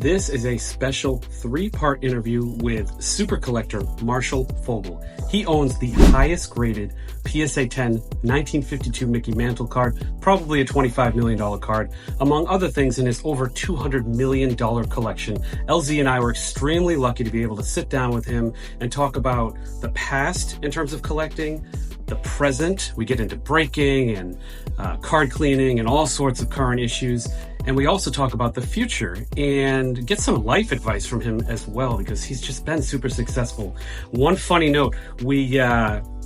This is a special three-part interview with super collector Marshall Fogel. He owns the highest graded PSA 10 1952 Mickey Mantle card, probably a $25 million card, among other things in his over $200 million collection. LZ and I were extremely lucky to be able to sit down with him and talk about the past in terms of collecting, the present. We get into breaking and card cleaning and all sorts of current issues. And we also talk about the future and get some life advice from him as well, because he's just been super successful. One funny note, we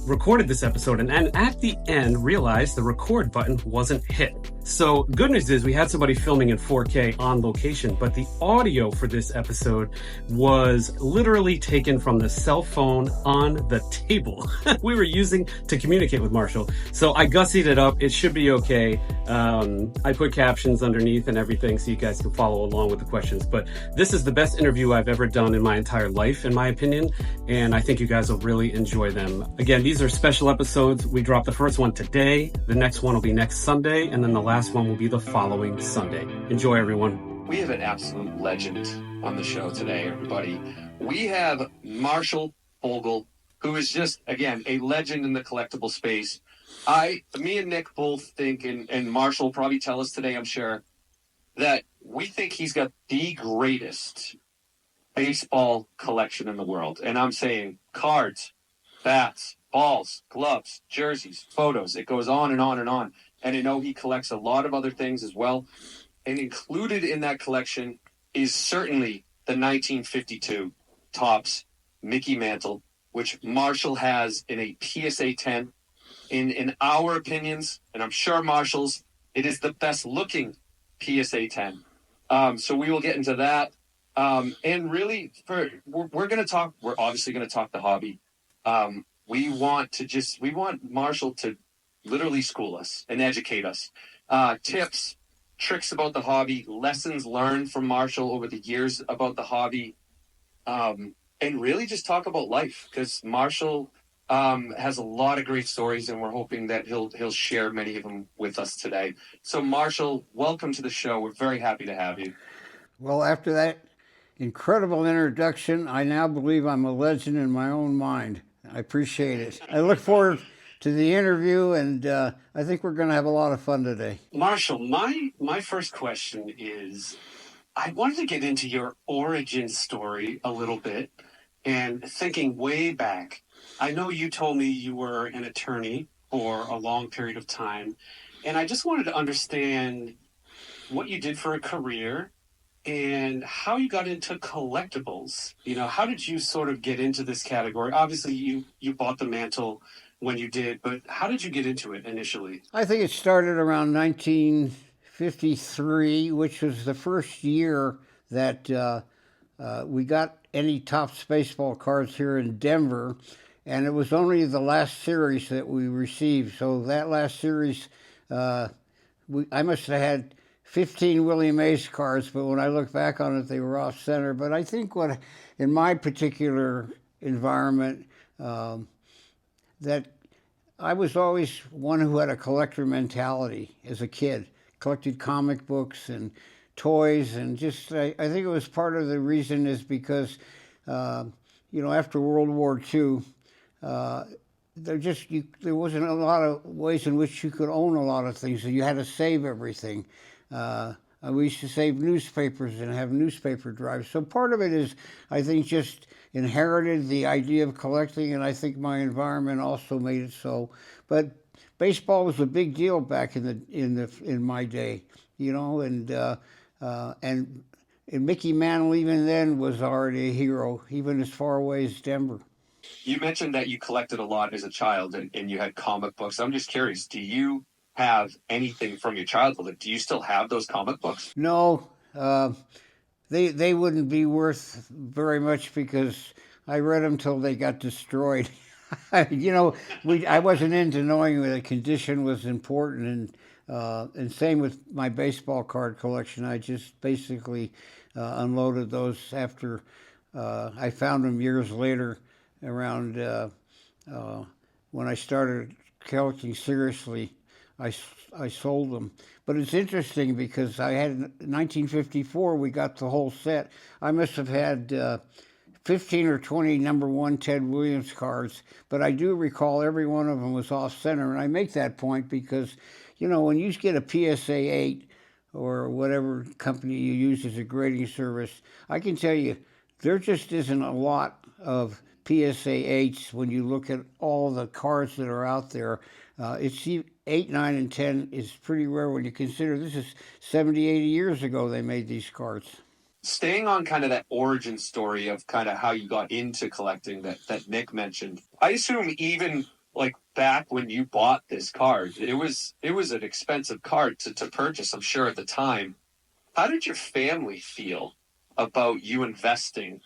recorded this episode and at the end realized the record button wasn't hit. So good news is we had somebody filming in 4K on location, but the audio for this episode was literally taken from the cell phone on the table we were using to communicate with Marshall. So I gussied it up. It should be okay. I put captions underneath and everything so you guys can follow along with the questions. But this is the best interview I've ever done in my entire life, in my opinion, and I think you guys will really enjoy them. Again, these are special episodes. We dropped the first one today. The next one will be next Sunday, and then the last one will be the following Sunday. Enjoy, everyone. We have an absolute legend on the show today, everybody. We have Marshall Fogel, who is just, again, a legend in the collectible space. Me and Nick both think, and Marshall will probably tell us today, I'm sure, that we think he's got the greatest baseball collection in the world. And I'm saying cards, bats, balls, gloves, jerseys, photos. It goes on and on and on. And I know he collects a lot of other things as well. And included in that collection is certainly the 1952 Topps Mickey Mantle, which Marshall has in a PSA 10. In our opinions, and I'm sure Marshall's, it is the best looking PSA 10. So we will get into that. And really, we're going to talk, we're obviously going to talk the hobby. We want Marshall to literally school us and educate us. Tips, tricks about the hobby, lessons learned from Marshall over the years about the hobby, and really just talk about life, because Marshall has a lot of great stories, and we're hoping that he'll share many of them with us today. So Marshall, welcome to the show. We're very happy to have you. Well, after that incredible introduction, I now believe I'm a legend in my own mind. I appreciate it. I look forward to the interview, and I think we're going to have a lot of fun today. Marshall, my first question is, I wanted to get into your origin story a little bit, and thinking way back. I know you told me you were an attorney for a long period of time, and I just wanted to understand what you did for a career and how you got into collectibles. You know, how did you sort of get into this category? Obviously, you bought the mantle when you did, but how did you get into it initially? I think it started around 1953, which was the first year that we got any Topps baseball cards here in Denver, and it was only the last series that we received. So that last series, I must have had 15 Willie Mays cards, but when I look back on it, they were off center. But I think in my particular environment, that I was always one who had a collector mentality as a kid, collected comic books and toys, and just, I think it was part of the reason is because, after World War II, there wasn't a lot of ways in which you could own a lot of things, so you had to save everything. We used to save newspapers and have newspaper drives. So part of it is, I think, just inherited the idea of collecting, and I think my environment also made it so. But baseball was a big deal back in my day, and Mickey Mantle even then was already a hero, even as far away as Denver. You mentioned that you collected a lot as a child and you had comic books. I'm just curious, do you have anything from your childhood? Do you still have those comic books? No, they wouldn't be worth very much because I read them till they got destroyed. I wasn't into knowing the condition was important, and same with my baseball card collection. I just basically unloaded those after I found them years later, around when I started collecting seriously. I sold them. But it's interesting because I had in 1954 we got the whole set. I must have had 15 or 20 number one Ted Williams cards, but I do recall every one of them was off center. And I make that point because, you know, when you get a PSA 8 or whatever company you use as a grading service, I can tell you there just isn't a lot of PSA 8s when you look at all the cards that are out there. It's 8, 9, and 10 is pretty rare when you consider this is 70, 80 years ago they made these cards. Staying on kind of that origin story of kind of how you got into collecting that Nick mentioned, I assume even like back when you bought this card, it was an expensive card to purchase, I'm sure, at the time. How did your family feel about you investing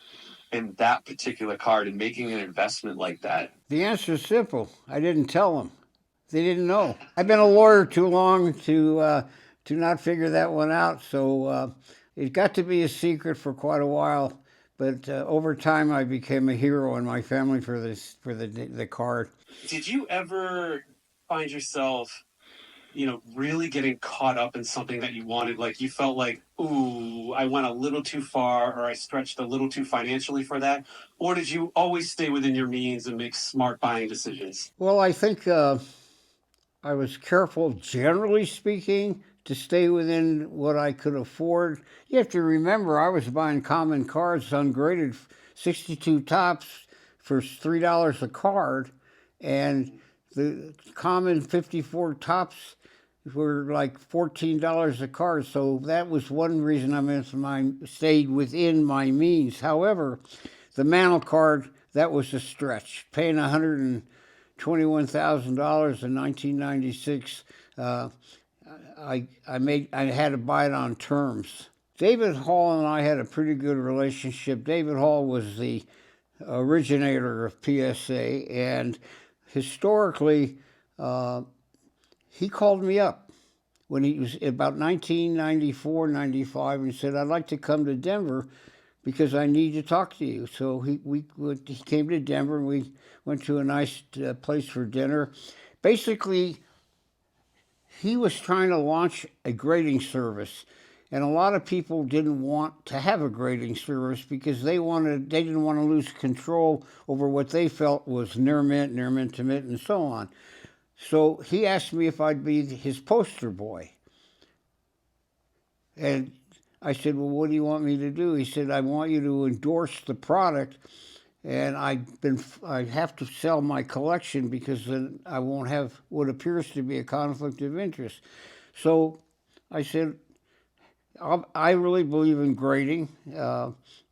in that particular card and making an investment like that? The answer is simple. I didn't tell them. They didn't know. I've been a lawyer too long to not figure that one out. So it got to be a secret for quite a while. But over time, I became a hero in my family for the card. Did you ever find yourself, you know, really getting caught up in something that you wanted? Like you felt like, ooh, I went a little too far, or I stretched a little too financially for that? Or did you always stay within your means and make smart buying decisions? Well, I think I was careful, generally speaking, to stay within what I could afford. You have to remember, I was buying common cards, ungraded, 62 tops for $3 a card, and the common 54 tops were like $14 a card. So that was one reason I stayed within my means. However, the Mantle card, that was a stretch. Paying $121,000 in 1996, I had to buy it on terms. David Hall and I had a pretty good relationship. David Hall was the originator of PSA, and historically, he called me up when he was about 1994, 95, and said, I'd like to come to Denver because I need to talk to you. So he came to Denver, and we went to a nice place for dinner. Basically, he was trying to launch a grading service, and a lot of people didn't want to have a grading service because they didn't want to lose control over what they felt was near mint, near mint to mint, and so on. So he asked me if I'd be his poster boy. And I said, well, what do you want me to do? He said, I want you to endorse the product, and I have to sell my collection because then I won't have what appears to be a conflict of interest. So I said, I really believe in grading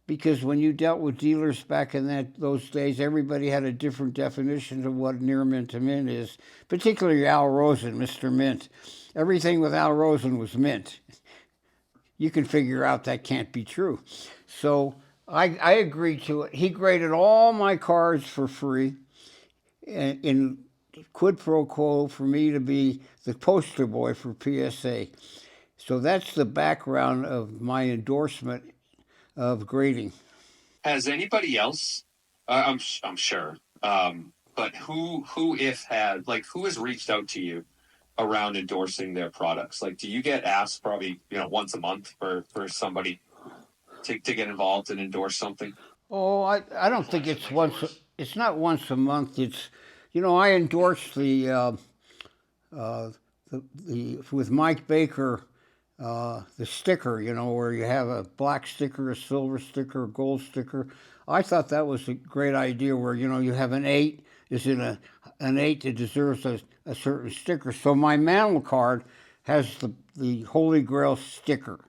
because when you dealt with dealers back in those days, everybody had a different definition of what near mint to mint is, particularly Al Rosen, Mr. Mint. Everything with Al Rosen was mint. You can figure out that can't be true. So I agreed to it. He graded all my cards for free in quid pro quo for me to be the poster boy for PSA. So that's the background of my endorsement of grading. Has anybody else? I'm sure, but who has reached out to you around endorsing their products? Like, do you get asked probably once a month for somebody to get involved and endorse something? Oh, I don't think it's once. It's not once a month. It's I endorsed the with Mike Baker. The sticker, where you have a black sticker, a silver sticker, a gold sticker. I thought that was a great idea where, you have an 8, is in an 8 that deserves a certain sticker. So my Mantle card has the Holy Grail sticker.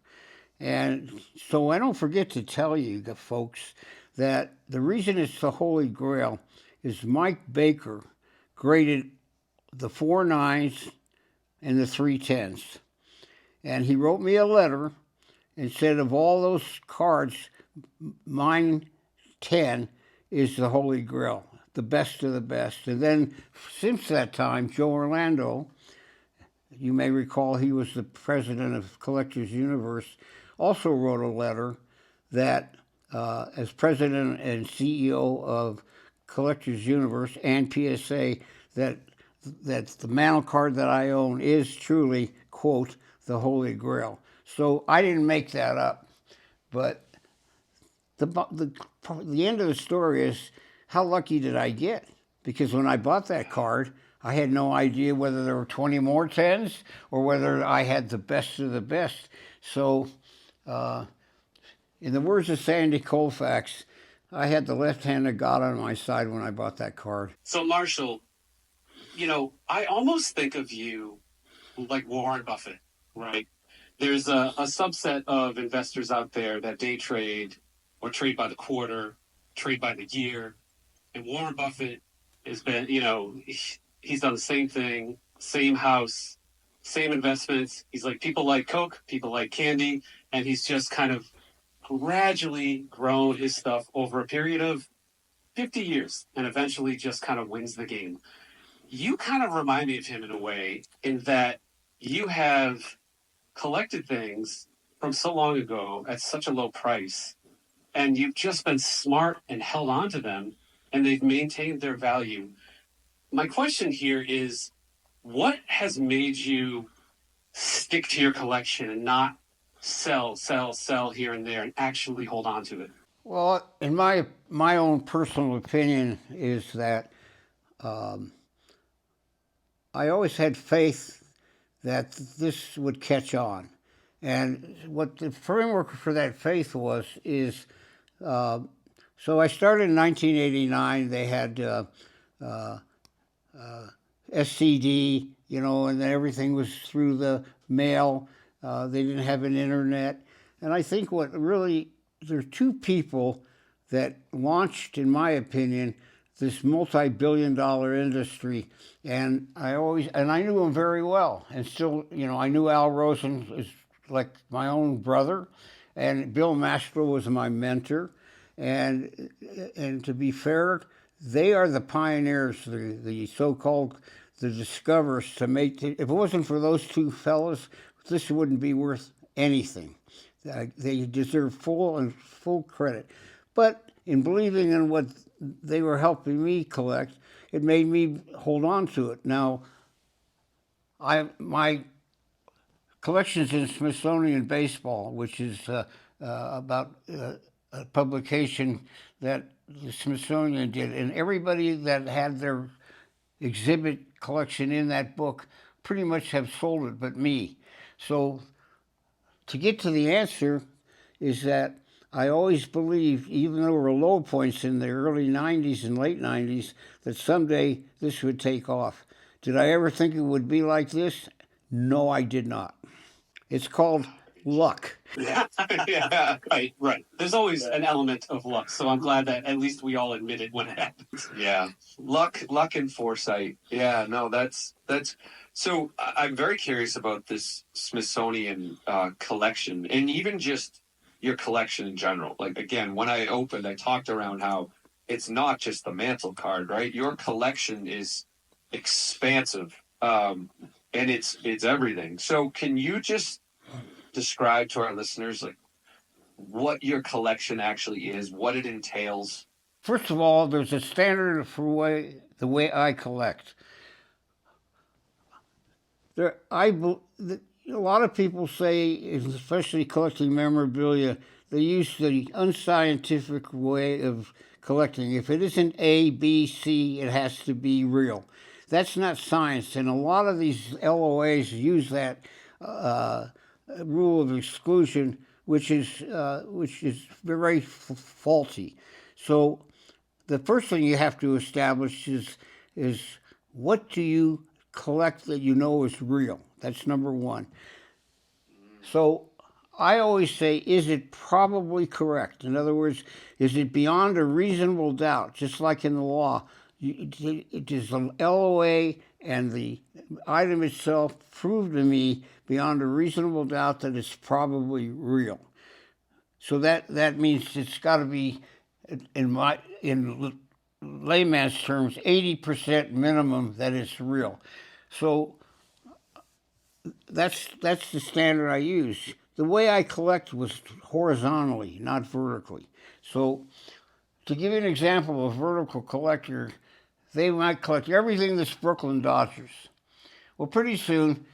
And so I don't forget to tell you, the folks, that the reason it's the Holy Grail is Mike Baker graded the 4 9s and the 3 10s. And he wrote me a letter and said, of all those cards, mine 10 is the Holy Grail, the best of the best. And then since that time, Joe Orlando, you may recall he was the president of Collectors Universe, also wrote a letter that as president and CEO of Collectors Universe and PSA, that that the Mantle card that I own is truly, quote, the Holy Grail. So I didn't make that up. But the end of the story is, how lucky did I get? Because when I bought that card, I had no idea whether there were 20 more 10s or whether I had the best of the best. So, in the words of Sandy Koufax, I had the left hand of God on my side when I bought that card. So, Marshall, I almost think of you like Warren Buffett, right? There's a subset of investors out there that day trade or trade by the quarter, trade by the year. And Warren Buffett has been, he's done the same thing, same house, same investments. He's like, people like Coke, people like candy, and he's just kind of gradually grown his stuff over a period of 50 years and eventually just kind of wins the game. You kind of remind me of him in a way, in that you have collected things from so long ago at such a low price, and you've just been smart and held on to them, and they've maintained their value. My question here is, what has made you stick to your collection and not sell here and there and actually hold on to it? Well, in my own personal opinion is that I always had faith that this would catch on. And what the framework for that faith is, so I started in 1989. They had SCD, and then everything was through the mail. They didn't have an internet. And I think there are two people that launched, in my opinion, this multi-billion-dollar industry, and I knew him very well, and still, I knew Al Rosen is like my own brother, and Bill Maestro was my mentor, and to be fair, they are the pioneers, the so-called the discoverers to make. If it wasn't for those two fellas, this wouldn't be worth anything. They deserve full credit, but in believing in what they were helping me collect, it made me hold on to it. Now, my collection's in Smithsonian Baseball, which is about a publication that the Smithsonian did, and everybody that had their exhibit collection in that book pretty much have sold it but me. So to get to the answer is that I always believed, even though there were low points in the early 90s and late 90s, that someday this would take off. Did I ever think it would be like this? No, I did not. It's called luck. Yeah, right. There's always an element of luck, so I'm glad that at least we all admit it when it happens. Yeah, luck and foresight. Yeah, no, that's. So I'm very curious about this Smithsonian collection, and even just your collection in general. Like, again, when I opened, I talked around how it's not just the Mantle card, right? Your collection is expansive, and it's everything. So can you just describe to our listeners, like, what your collection actually is, what it entails? First of all, there's a standard for the way I collect. A lot of people say, especially collecting memorabilia, they use the unscientific way of collecting. If it isn't A, B, C, it has to be real. That's not science, and a lot of these LOAs use that rule of exclusion, which is very faulty. So the first thing you have to establish is what do you collect that you know is real? That's number one. So I always say, is it probably correct? In other words, is it beyond a reasonable doubt? Just like in the law, it is an LOA and the item itself proved to me beyond a reasonable doubt that it's probably real. So that means it's got to be, in layman's terms, 80% minimum that it's real. So that's the standard I use. The way I collect was horizontally, not vertically. So to give you an example of a vertical collector, they might collect everything that's Brooklyn Dodgers. Well, pretty soon,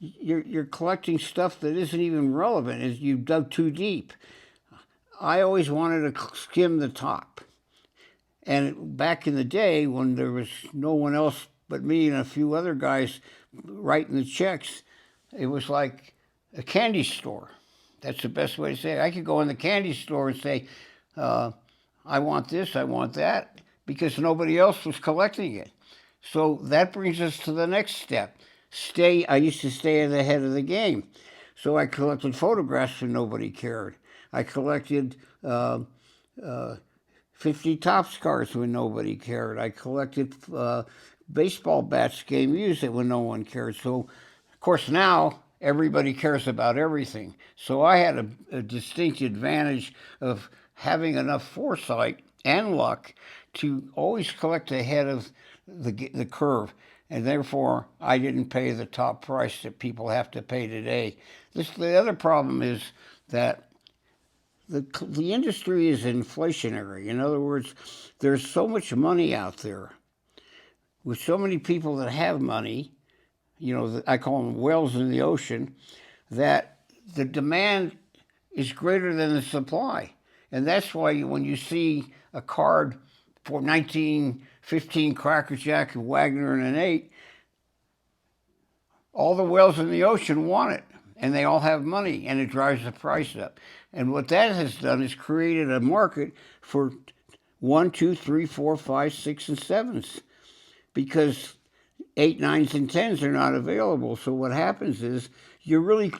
you're collecting stuff that isn't even relevant as you dug too deep. I always wanted to skim the top. And back in the day when there was no one else but me and a few other guys writing the checks, it was like a candy store. That's the best way to say it. I could go in the candy store and say, I want this, I want that, because nobody else was collecting it. So that brings us to the next step. I used to stay at the head of the game. So I collected photographs when nobody cared. I collected 50 Topps cards when nobody cared. I collected baseball bats, game used it when no one cared. So, of course, now everybody cares about everything. So I had a distinct advantage of having enough foresight and luck to always collect ahead of the curve. And therefore, I didn't pay the top price that people have to pay today. The other problem is that the industry is inflationary. In other words, there's so much money out there with so many people that have money, I call them whales in the ocean, that the demand is greater than the supply. And that's why when you see a card for 1915 Cracker Jack, Wagner, and an 8, all the whales in the ocean want it, and they all have money, and it drives the price up. And what that has done is created a market for 1, 2, 3, 4, 5, 6, and 7s, because 8, 9s, and 10s are not available. So what happens is we really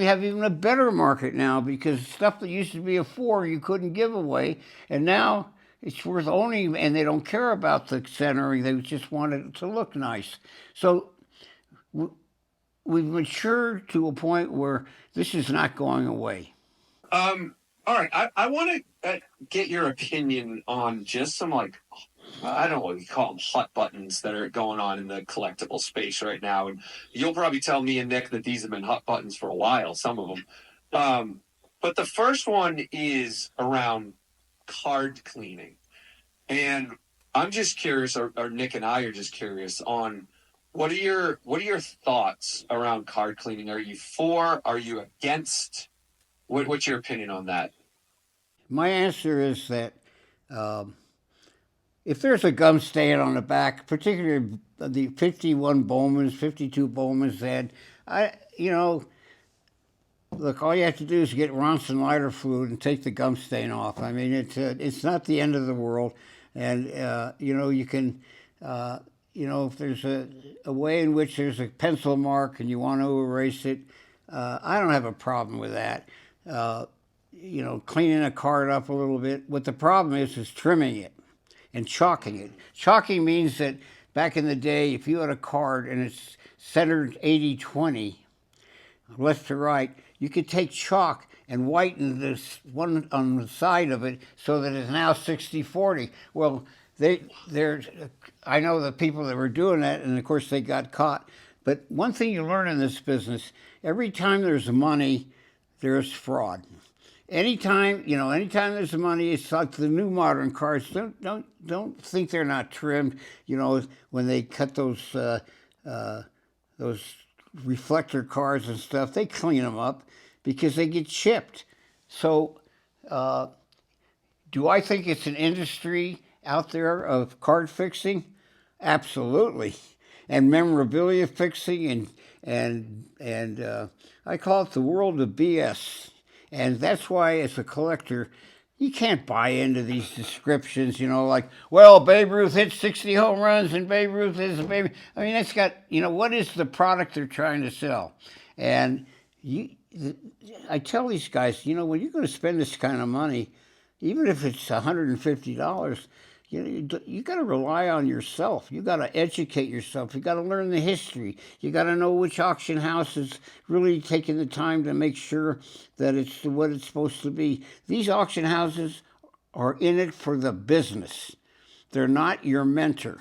have even a better market now, because stuff that used to be a 4 you couldn't give away, and now it's worth owning, and they don't care about the centering. They just want it to look nice. So we've matured to a point where this is not going away. All right. I want to get your opinion on just some, I don't know what you call them, hot buttons that are going on in the collectible space right now. And you'll probably tell me and Nick that these have been hot buttons for a while, some of them. But the first one is around card cleaning. And I'm just curious, or Nick and I are just curious on what are your thoughts around card cleaning? Are you for? Are you against? What's your opinion on that? My answer is that if there's a gum stain on the back, particularly the 51 Bowmans, 52 Bowmans, look, all you have to do is get Ronson lighter fluid and take the gum stain off. I mean, it's not the end of the world, and you can, if there's a way in which there's a pencil mark and you want to erase it, I don't have a problem with that. Cleaning a card up a little bit. What the problem is trimming it and chalking it. Chalking means that back in the day, if you had a card and it's centered 80-20, left to right, you could take chalk and whiten this one on the side of it so that it's now 60-40. Well, I know the people that were doing that, and of course they got caught. But one thing you learn in this business, every time there's money, there's fraud. Anytime there's money, it's like the new modern cars. Don't think they're not trimmed. When they cut those reflector cars and stuff, they clean them up because they get chipped. So, do I think it's an industry out there of card fixing? Absolutely, and memorabilia fixing, and I call it the world of BS. And that's why, as a collector, you can't buy into these descriptions, Babe Ruth hit 60 home runs and Babe Ruth is a baby. I mean, that's got, what is the product they're trying to sell? And I tell these guys, when you're going to spend this kind of money, even if it's $150, you got to rely on yourself. You got to educate yourself. You got to learn the history. You got to know which auction house is really taking the time to make sure that it's what it's supposed to be. These auction houses are in it for the business. They're not your mentor.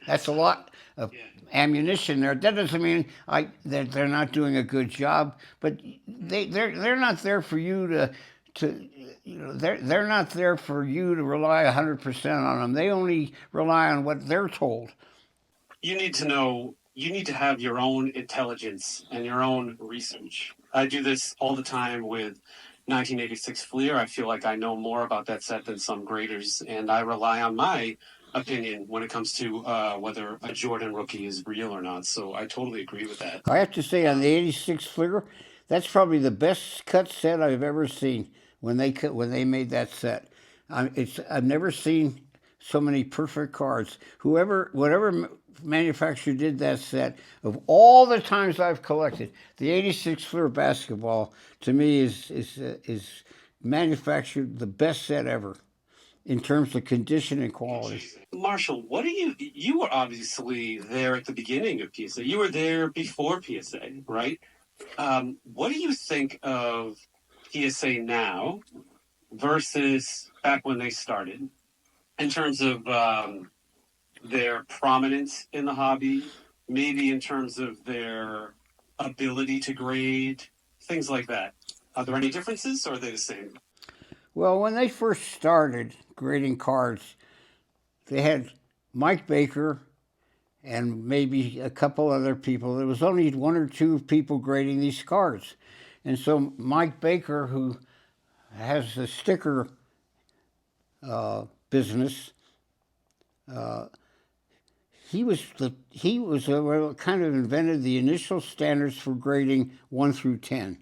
That's a lot of ammunition there. That doesn't mean that they're not doing a good job, but they're not there for you to, they're not there for you to rely 100% on them. They only rely on what they're told. You need to know, you need to have your own intelligence and your own research. I do this all the time with 1986 Fleer. I feel like I know more about that set than some graders, and I rely on my opinion when it comes to whether a Jordan rookie is real or not. So I totally agree with that. I have to say, on the '86 Flicker, that's probably the best cut set I've ever seen when they made that set. I've never seen so many perfect cards. Whatever manufacturer did that set, of all the times I've collected, the '86 Flicker basketball to me is manufactured the best set ever in terms of condition and quality. Marshall, what do you were obviously there at the beginning of PSA. You were there before PSA, right? What do you think of PSA now versus back when they started in terms of their prominence in the hobby, maybe in terms of their ability to grade, things like that? Are there any differences, or are they the same? Well, when they first started grading cards, they had Mike Baker and maybe a couple other people. There was only one or two people grading these cards. And so Mike Baker, who has the sticker business, he kind of invented the initial standards for grading 1 through 10.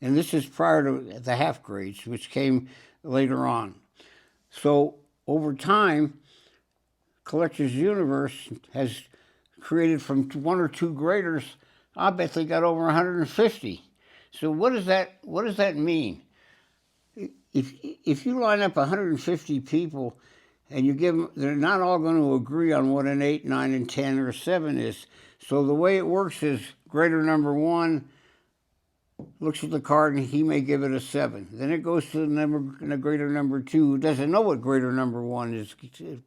And this is prior to the half grades, which came later on. So over time, Collector's Universe has created from one or two graders. I bet they got over 150. So what does that mean? If you line up 150 people and you give them, they're not all going to agree on what an 8, 9, and 10 or 7 is. So the way it works is grader number 1 looks at the card and he may give it a 7. Then it goes to the grader number 2, who doesn't know what grader number 1 is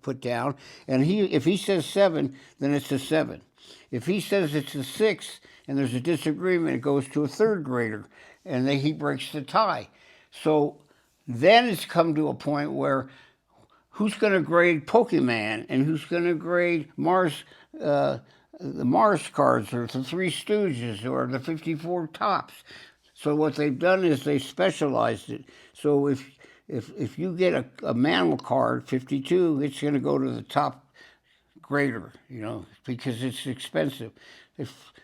put down. And if he says 7, then it's a 7. If he says it's a 6 and there's a disagreement, it goes to a third grader and then he breaks the tie. So then it's come to a point where who's going to grade Pokemon and who's going to grade Mars, the Mars cards, or the Three Stooges, or the 54 Topps. So what they've done is they specialized it. So if you get a Mantle card, 52, it's going to go to the top grader, because it's expensive.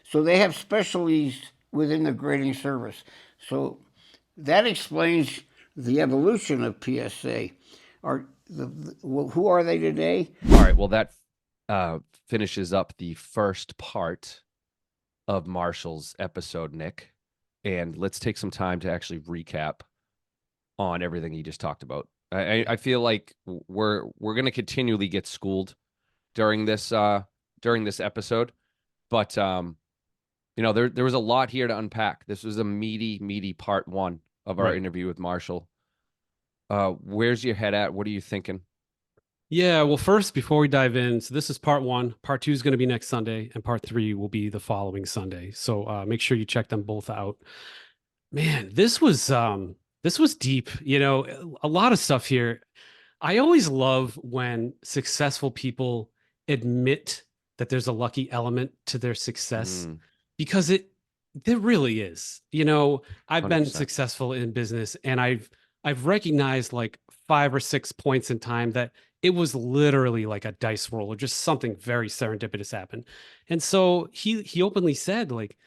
So they have specialties within the grading service. So that explains the evolution of PSA. Who are they today? All right, well, that finishes up the first part of Marshall's episode, Nick. And let's take some time to actually recap on everything he just talked about. I feel like we're going to continually get schooled during this episode, but there was a lot here to unpack. This was a meaty part 1 of our interview with Marshall. Where's your head at? What are you thinking? Yeah, well, first, before we dive in, so this is part 1. Part 2 is going to be next Sunday, and part 3 will be the following Sunday. So make sure you check them both out. Man, this was deep. A lot of stuff here. I always love when successful people admit that there's a lucky element to their success, because there really is. I've 100%. been successful in business, and I've recognized like 5 or 6 points in time that it was literally like a dice roll or just something very serendipitous happened. And so he openly said, like,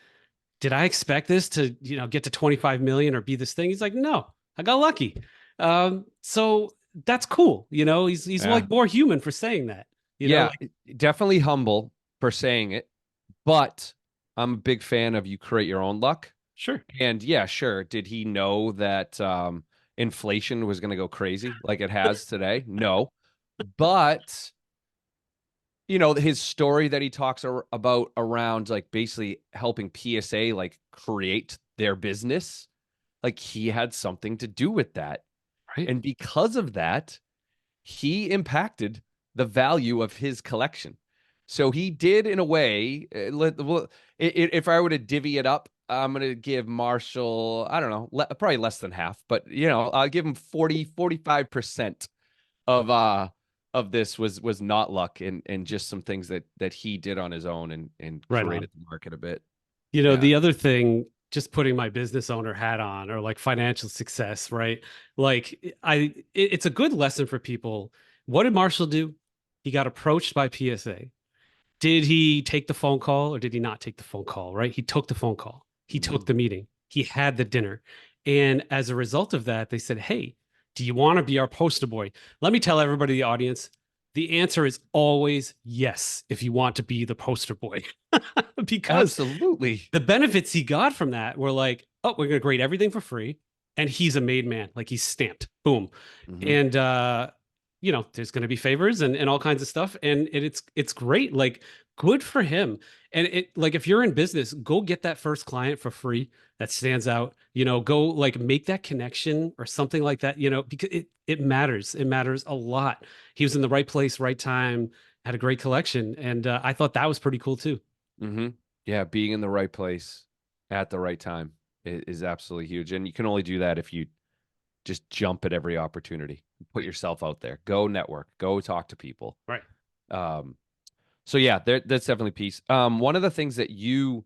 did I expect this to, get to 25 million or be this thing? He's like, no, I got lucky. So that's cool. He's like more human for saying that. Definitely humble for saying it, but I'm a big fan of you create your own luck. Sure. And yeah, sure. Did he know that inflation was going to go crazy like it has today? No. But, his story that he talks about around like basically helping PSA like create their business, like he had something to do with that. Right. And because of that, he impacted the value of his collection. So he did, in a way, if I were to divvy it up I'm gonna give Marshall, I don't know, probably less than half, but you know, I'll give him 45% of this was not luck and just some things that he did on his own and Right curated on. the market a bit. You know, Yeah. the other thing, just putting my business owner hat on, or like financial success, right? Like it's a good lesson for people. What did Marshall do? He got approached by PSA. Did he take the phone call or did he not take the phone call, right? He took the phone call. He Hmm. took the meeting. He had the dinner. And as a result of that, they said, "Hey, do you want to be our poster boy?" Let me tell everybody in the audience, the answer is always yes if you want to be the poster boy. Because Absolutely. the benefits he got from that were like, oh, we're going to grade everything for free. And he's a made man. Like he's stamped. Boom. Hmm. And, you know, there's going to be favors and all kinds of stuff. And it's great. Like good for him. And it, like, if you're in business, go get that first client for free that stands out, you know, go like make that connection or something like that, you know, because it matters. It matters a lot. He was in the right place, right time, had a great collection. And I thought that was pretty cool too. Hmm. Yeah, being in the right place at the right time is absolutely huge. And you can only do that if you just jump at every opportunity. Put yourself out there. Go network. Go talk to people. Right. Um, so yeah, that's definitely peace. One of the things that you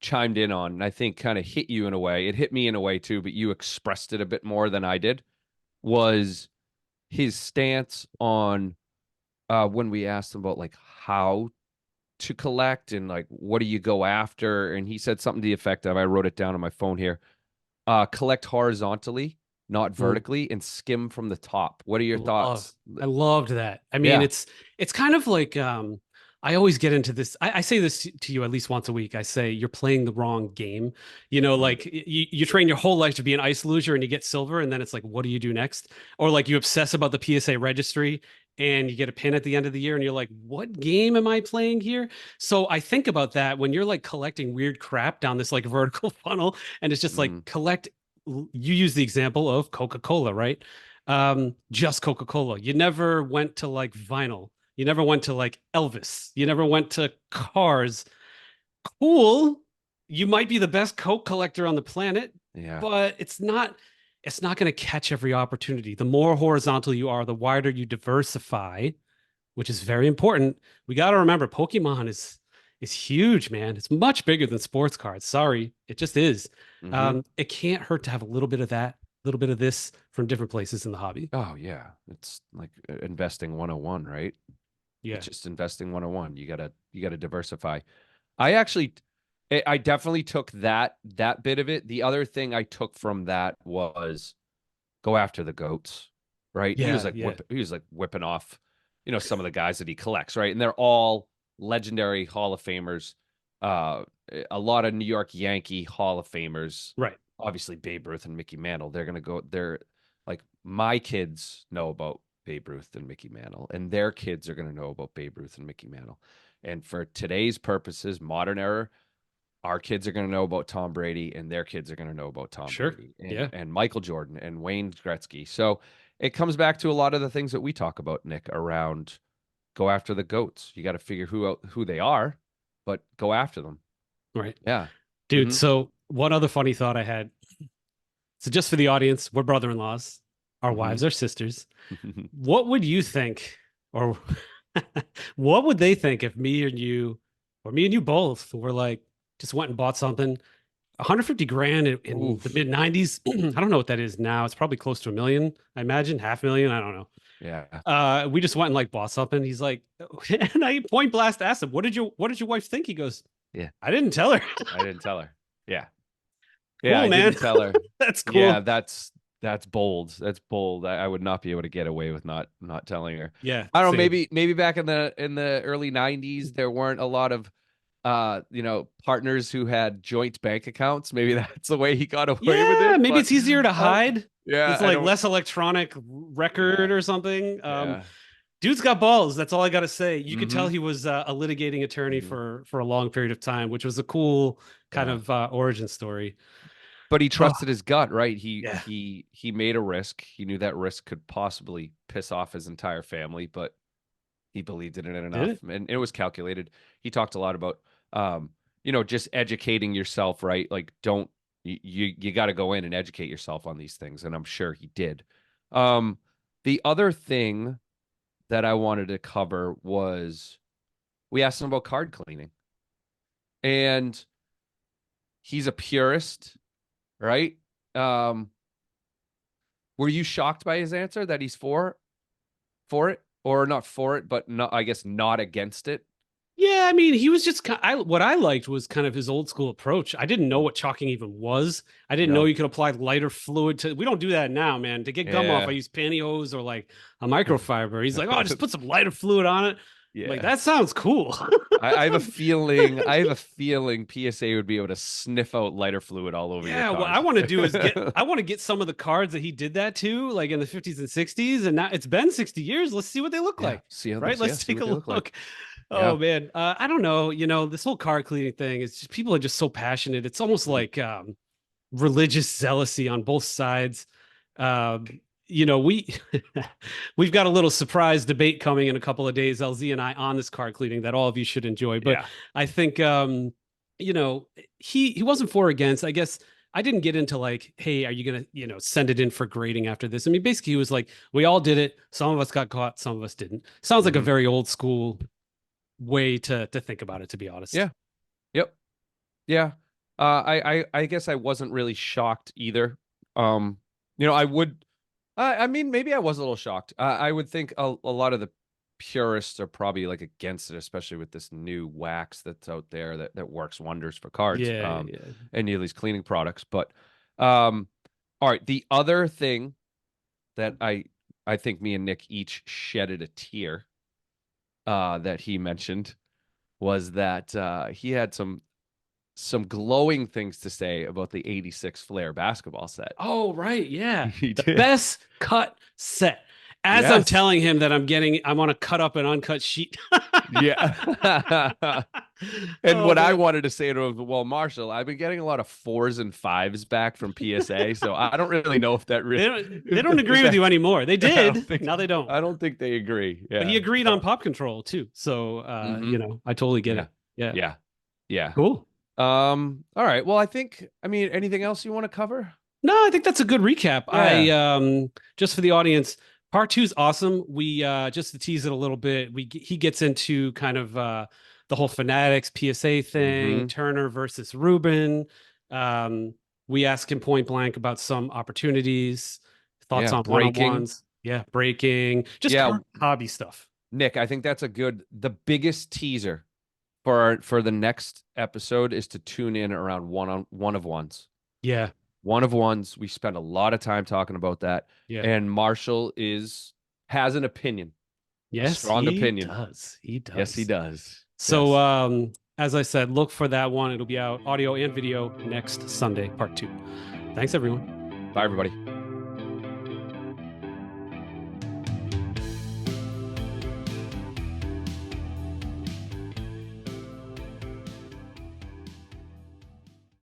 chimed in on, and I think kind of hit you in a way, it hit me in a way too, but you expressed it a bit more than I did, was his stance on when we asked him about like how to collect and like what do you go after, and he said something to the effect of, I wrote it down on my phone here, collect horizontally, not Mm. vertically, and skim from the top. What are your Love. thoughts? I loved that. I mean, Yeah. it's kind of like I always get into this. I say this to you at least once a week. I say you're playing the wrong game. You know, Mm, like you train your whole life to be an ice luger and you get silver, and then it's like, what do you do next? Or like you obsess about the PSA registry and you get a pin at the end of the year and you're like, what game am I playing here? So I think about that when you're like collecting weird crap down this like vertical funnel, and it's just like mm, collect. You use the example of Coca-Cola, right? Just Coca-Cola. You never went to like vinyl. You never went to like Elvis. You never went to cars. Cool. You might be the best Coke collector on the planet, yeah. but it's not going to catch every opportunity. The more horizontal you are, the wider you diversify, which is very important. We got to remember Pokemon is huge, man. It's much bigger than sports cards. Sorry, it just is. Hmm. It can't hurt to have a little bit of that, a little bit of this from different places in the hobby. Oh yeah. It's like investing 101, right? Yeah. It's just investing 101. You gotta diversify. I actually I definitely took that bit of it. The other thing I took from that was go after the goats, right? He was Yeah. like Yeah. whipping off, some of the guys that he collects, right? And they're all legendary Hall of Famers. Uh, a lot of New York Yankee Hall of Famers. Right. Obviously, Babe Ruth and Mickey Mantle. They're gonna go. They're like my kids know about Babe Ruth and Mickey Mantle, and their kids are gonna know about Babe Ruth and Mickey Mantle. And for today's purposes, modern era, our kids are going to know about Tom Brady and their kids are going to know about Tom Sure. Brady Yeah. and Michael Jordan and Wayne Gretzky. So it comes back to a lot of the things that we talk about, Nick, around go after the goats. You got to figure who they are, but go after them. Right. Yeah. Dude, Hmm. so one other funny thought I had. So just for the audience, we're brother-in-laws. Our Hmm. wives are sisters. What would you think, or what would they think if me and you, or me and you both, were like, just went and bought something, 150 grand in the Oof. mid 90s? I don't know what that is now. It's probably close to a million, I imagine, half million. I don't know. Yeah. We just went and like bought something. He's like, and I point blast asked him, what did your wife think? He goes, Yeah. I didn't tell her. I didn't tell her. Yeah. Yeah. Cool, I man. didn't tell her. That's Yeah. cool. That's bold. That's bold. I would not be able to get away with not telling her. Yeah, I don't know, same. maybe back in the early 90s there weren't a lot of partners who had joint bank accounts. Maybe that's the way he got away with Yeah, it, maybe but it's easier to hide. yeah, It's I like don't. less electronic record Yeah. or something. Yeah. Dude's got balls. That's all I got to say. You could tell Hmm. he was a litigating attorney Hmm. for a long period of time, which was a cool kind Yeah. of origin story. But he Oh, trusted his gut, right? he yeah. he he made a risk. He knew that risk could possibly piss off his entire family, but he believed in it Did enough it? and it was calculated. He talked a lot about um just educating yourself, right? Like, don't you got to go in and educate yourself on these things, and I'm sure he did. The other thing that I wanted to cover was we asked him about card cleaning, and he's a purist, right? Um, were you shocked by his answer that he's for it, or not for it, but not, I guess, not against it? Yeah, I mean, he was just what I liked was kind of his old school approach. I didn't know what chalking even was. I didn't know Yeah. you could apply lighter fluid to. We don't do that now, man. To get gum off, I Yeah. use pantyhose or like a microfiber. He's like, "Oh, just put some lighter fluid on it." I'm like, Yeah. that sounds cool. I have a feeling PSA would be able to sniff out lighter fluid all over your Yeah, what I card. want to do is I want to get some of the cards that he did that to, like in the 50s and 60s, and now it's been 60 years. Let's see what they look Yeah. like. See how Right? yeah, Let's see take what a they look look. like. Oh Yeah. man, I don't know. This whole card cleaning thing is just people are just so passionate. It's almost like religious zealousy on both sides. Um, we we've got a little surprise debate coming in a couple of days, LZ and I, on this card cleaning that all of you should enjoy. But Yeah. I think you know, he wasn't for or against. I guess I didn't get into like, hey, are you gonna, send it in for grading after this? I mean, basically he was like, we all did it. Some of us got caught, some of us didn't. Sounds like a Mhm. very old school way to think about it, to be honest. Yeah. Yep. Yeah. I guess I wasn't really shocked either. I would I mean, maybe I was a little shocked. I would think a lot of the purists are probably like against it, especially with this new wax that's out there that works wonders for cards. Yeah, yeah. And these cleaning products. But all right, the other thing that I think me and Nick each shedded a tear that he mentioned was that he had some glowing things to say about the 86 Flair basketball set. Oh, right. Yeah. He The did. best cut set. As I'm Yes. telling him that I want to cut up an uncut sheet. Yeah. And Oh, what I man. wanted to say to him, well, Marshall, I've been getting a lot of 4s and 5s back from PSA, so I don't really know if that really They don't agree with you anymore. They I did. don't think Now they don't. I don't think they agree. Yeah. But he agreed on pop control too. So Mhm. I totally get Yeah. it. Yeah. Yeah. Yeah. Cool. All right. Well, I mean, anything else you want to cover? No, I think that's a good recap. I Yeah. just for the audience, part 2 is awesome. We just to tease it a little bit, he gets into kind of the whole Fanatics PSA thing, Mhm. Turner versus Rubin. We ask him point blank about some opportunities, thoughts Yeah, on breaking. one-on-ones. Yeah, breaking, just Yeah. current hobby stuff. Nick, I think that's the biggest teaser for the next episode is to tune in around one of ones. Yeah, One of ones. We spent a lot of time talking about that. yeah. And Marshall has an opinion. Yes, a strong he opinion. does. He does. Yes, he does. So, Yes. as I said, look for that one. It'll be out audio and video next Sunday, part 2. Thanks, everyone. Bye, everybody.